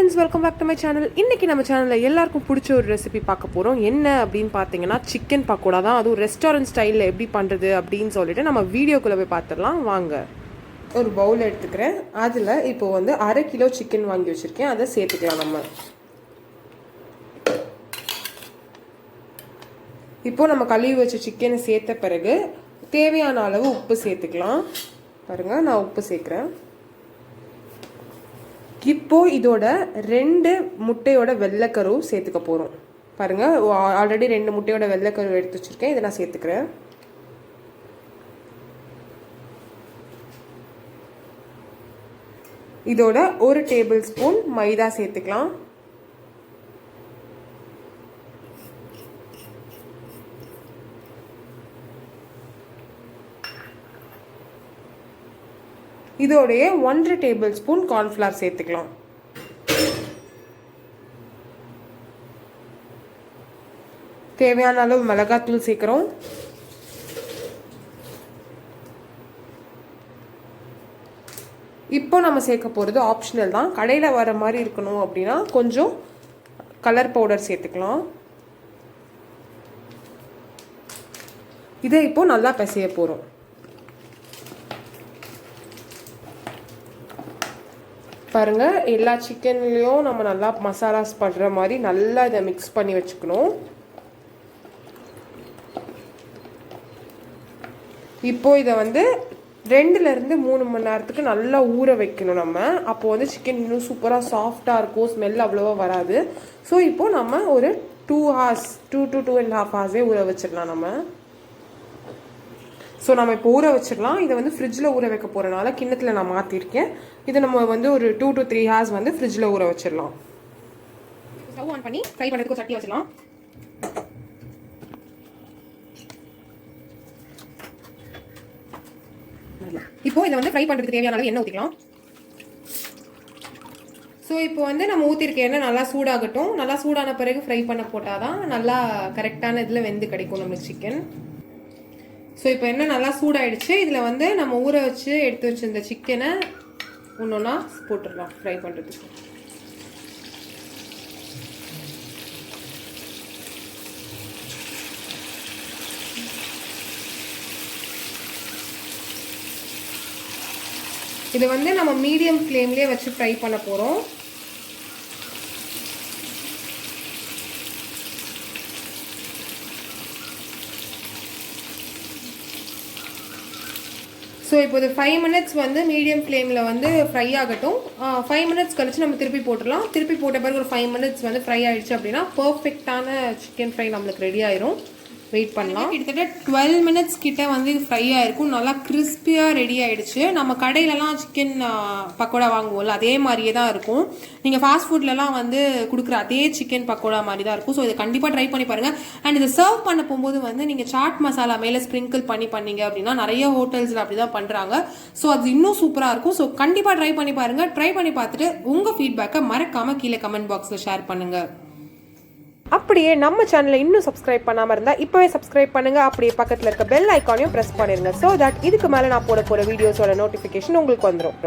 friends, welcome back to my channel. இன்னைக்கு நம்ம சேனல்ல எல்லாருக்கும் பிடிச்ச ஒரு ரெசிபி பார்க்க போறோம். என்ன அப்படினு பாத்தீங்கன்னா chicken pakora தான். அது ரெஸ்டாரன்ட் ஸ்டைல்ல எப்படி பண்றது அப்படினு சொல்லிட்டு நம்ம வீடியோக்குள்ள போய் பார்த்தறலாம் வாங்க. ஒரு பவுல் எடுத்துக்கிறேன். அதுல இப்போ வந்து 1/2 கிலோ chicken வாங்கி வச்சிருக்கேன். அதை சேர்த்துக்கலாம் நம்ம. இப்போ நம்ம கழுவி வச்ச chicken சேர்த்த பிறகு தேவையான அளவு உப்பு சேர்த்துக்கலாம். பாருங்க நான் உப்பு சேர்க்கிறேன். இப்போ இதோட 2 முட்டையோட வெள்ளைக்கரு சேர்த்துக்க போறோம். பாருங்க ஆல்ரெடி 2 முட்டையோட வெள்ளைக்கரு எடுத்து வச்சிருக்கேன். இதை நான் சேர்த்துக்கிறேன். இதோட 1 டேபிள் ஸ்பூன் மைதா சேர்த்துக்கலாம். இதோடைய 1 டேபிள் ஸ்பூன் கார்ன்ஃப்ளவர் சேர்த்துக்கலாம். தேவையான அளவு மிளகாத்தூள் சேர்க்கிறோம். இப்போ நம்ம சேர்க்க போகிறது ஆப்ஷனல் தான். கடையில் வர மாதிரி இருக்கணும் அப்படின்னா கொஞ்சம் கலர் பவுடர் சேர்த்துக்கலாம். இதை இப்போ நல்லா பிசைய போகிறோம். பாருங்க எல்லா சிக்கன்லயும் நம்ம நல்லா மசாலாஸ் பண்ற மாதிரி நல்லா இதை மிக்ஸ் பண்ணி வச்சுக்கணும். இப்போ இதை வந்து 2 இருந்து 3 மணி நேரத்துக்கு நல்லா ஊற வைக்கணும் நம்ம. அப்போ வந்து சிக்கன் இன்னும் சூப்பராக சாஃப்டாக இருக்கும், ஸ்மெல் அவ்வளோவா வராது. ஸோ இப்போ நம்ம ஒரு 2 hours 2 to 2.5 hours ஊற வச்சிடலாம் நம்ம. ஸோ நம்ம இப்போ ஊற வச்சிடலாம். இதை வந்து ஃப்ரிட்ஜில் ஊற வைக்க போகிறனால கிண்ணத்தில் நான் மாற்றிருக்கேன். இதை நம்ம வந்து ஒரு 2 to 3 hours வந்து ஃப்ரிட்ஜில் ஊற வச்சிடலாம். ஸ்டவ் ஆன் பண்ணி ஃப்ரை பண்ணுறதுக்கு ஒரு சட்டி வச்சிடலாம். இப்போ இதை வந்து ஃப்ரை பண்ணுறதுக்கு தேவையான அளவு எண்ணெய் ஊற்றிக்கலாம். ஸோ இப்போ வந்து நம்ம ஊற்றிருக்க எண்ணெய் நல்லா சூடாகட்டும். நல்லா சூடான பிறகு ஃப்ரை பண்ண போட்டால் தான் நல்லா கரெக்டான இதில் வெந்து கிடைக்கும் நம்மளுக்கு சிக்கன். ஸோ இப்போ என்ன நல்லா சூடாயிடுச்சு. இதில் வந்து நம்ம ஊற வச்சு எடுத்து வச்சிருந்த சிக்கனை ஒன்றா போட்டுடலாம் ஃப்ரை பண்ணுறதுக்கு. இதை வந்து நம்ம மீடியம் ஃப்ளேம்லேயே வச்சு ஃப்ரை பண்ண போகிறோம். ஸோ இப்போ இது 5 minutes வந்து மீடியம் ஃப்ளேமில் வந்து ஃப்ரை ஆகட்டும். 5 minutes கழிச்சு நம்ம திருப்பி போட்டுடலாம். திருப்பி போட்ட பிறகு ஒரு 5 minutes வந்து ஃப்ரை ஆகிடுச்சு அப்படின்னா பர்ஃபெக்டான சிக்கன் ஃப்ரை நம்மளுக்கு ரெடி ஆயிரும். வெயிட் பண்ணலாம். கிட்டத்தட்ட 12 minutes கிட்ட வந்து இது ஃப்ரை ஆயிருக்கும். நல்லா கிறிஸ்பியாக ரெடி ஆயிடுச்சு. நம்ம கடையிலலாம் சிக்கன் பக்கோடா வாங்குவோம்ல அதே மாதிரியே தான் இருக்கும். நீங்கள் ஃபாஸ்ட் ஃபுட்லலாம் வந்து கொடுக்குற அதே சிக்கன் பக்கோடா மாதிரி தான் இருக்கும். ஸோ இதை கண்டிப்பாக ட்ரை பண்ணி பாருங்கள். அண்ட் இதை சர்வ் பண்ண போகும்போது வந்து நீங்கள் சாட் மசாலா மேலே ஸ்ப்ரிங்கிள் பண்ணீங்க அப்படின்னா நிறைய ஹோட்டல்ஸில் அப்படி தான் பண்ணுறாங்க. ஸோ அது இன்னும் சூப்பராக இருக்கும். ஸோ கண்டிப்பாக ட்ரை பண்ணி பாருங்கள். ட்ரை பண்ணி பார்த்துட்டு உங்கள் ஃபீட்பேக்கை மறக்காமல் கீழே கமெண்ட் பாக்ஸில் ஷேர் பண்ணுங்கள். அப்படியே நம்ம சேனலை இன்னும் சப்ஸ்கிரைப் பண்ணாமல் இருந்தால் இப்போவே சப்ஸ்கிரைப் பண்ணுங்கள். அப்படியே பக்கத்தில் இருக்க பெல் ஐக்கானையும் ப்ரெஸ் பண்ணிடுங்க. ஸோ தட் இதுக்கு மேலே நான் போட போகிற வீடியோஸோட நோட்டிஃபிகேஷன் உங்களுக்கு வந்துடும்.